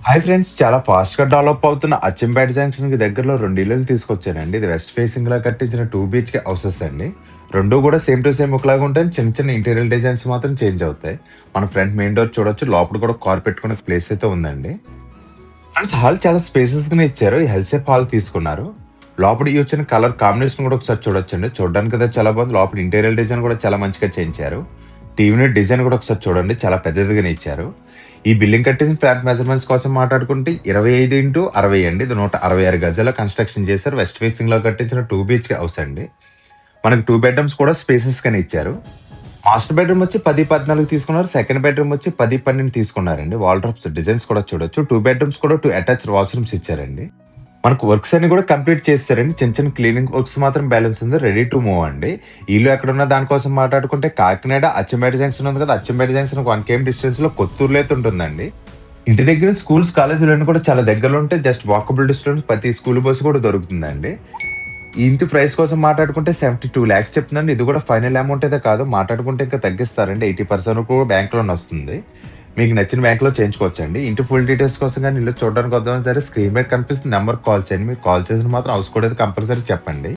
Hi friends, చాలా ఫాస్ట్‌గా develop అవుతున్న అచ్చంపేట జంక్షన్‌కి దగ్గరలో 2 ఇల్లులు తీసుకొచ్చానండి. ఇది వెస్ట్ ఫేసింగ్‌లా కట్టించిన 2 బీహెచ్‌కే హౌసెస్ అండి. 2 కూడా సేమ్ టు సేమ్ ఒకలాగా ఉంటాయి. చిన్న చిన్న ఇంటీరియర్ డిజైన్స్ మాత్రం చేంజ్ అవుతాయి. మన ఫ్రంట్ మెయిన్ డోర్ చూడొచ్చు. లోపల కూడా కార్ పెట్టుకునే ప్లేస్ అయితే ఉందండి. ఫ్రెండ్స్, హాల్ చాలా స్పేసెస్‌గానే ఇచ్చారు. ఈ హెల్సేప్ హాల్ తీసుకున్నారు. లోపల ఈ వచ్చిన కలర్ కాంబినేషన్ కూడా ఒకసారి చూడొచ్చండి. చూడడానికి అయితే చాలా బాగుంది. లోపల ఇంటీరియర్ డిజైన్ కూడా చాలా మంచిగా చేయించారు. టీవీ యూనిట్ డిజైన్ కూడా ఒకసారి చూడండి, చాలా పెద్దదిగానే ఇచ్చారు. ఈ బిల్డింగ్ కట్టేసిన ఫ్లాట్ మెజర్మెంట్స్ కోసం మాట్లాడుకుంటే 25x60 అండి. ఇది 166 గజాల కన్స్ట్రక్షన్ చేశారు. వెస్ట్ ఫేసింగ్ లో కట్టించిన 2 బీహెచ్కే హౌస్ అండి. మనకి 2 బెడ్రూమ్స్ కూడా స్పేసెస్ గానే ఇచ్చారు. మాస్టర్ బెడ్రూమ్ వచ్చి 10-14 తీసుకున్నారు. సెకండ్ బెడ్రూమ్ వచ్చి 10-12 తీసుకున్నారండి. వాల్ డ్రాప్స్ డిజైన్స్ కూడా చూడొచ్చు. 2 బెడ్రూమ్స్ కూడా 2 అటాచ్డ్ వాష్రూమ్స్ ఇచ్చారండి. మనకు వర్క్స్ అన్ని కూడా కంప్లీట్ చేస్తారండి. చిన్న చిన్న క్లీనింగ్ వర్క్స్ మాత్రం బ్యాలెన్స్ ఉంది. రెడీ టు మూవ్ అండి. ఇల్లు ఎక్కడున్న దానికోసం మాట్లాడుకుంటే కాకినాడ అచ్చంపేట జంక్షన్ ఉంది కదా, అచ్చంపేట జంక్షన్ 1 km డిస్టెన్స్ లో కొత్తూరులో అయితే ఉంటుందండి. ఇంటి దగ్గర స్కూల్స్ కాలేజీలు కూడా చాలా దగ్గరలో ఉంటే జస్ట్ వాకబుల్ డిస్టెన్స్ ప్రతి స్కూల్ బస్సు కూడా దొరుకుతుందండి. ఈ ఇంటి ప్రైస్ కోసం మాట్లాడుకుంటే 72 lakhs చెప్తుందండి. ఇది కూడా ఫైనల్ అమౌంట్ అయితే కాదు, మాట్లాడుకుంటే ఇంకా తగ్గిస్తారండి. 80% కూడా బ్యాంక్ లోన్ వస్తుంది. మీకు నచ్చిన బ్యాంక్ లో చేయించుకోవచ్చండి. ఇంటి ఫుల్ డీటెయిల్స్ కోసం కానీ ఇల్లు చూడడానికి వద్దామని సరే స్క్రీన్ మీద కనిపిస్తుంది నెంబర్ కాల్ చేయండి. మీకు కాల్ చేసిన మాత్రం హౌస్ కూడా కంపల్సరీ చెప్పండి.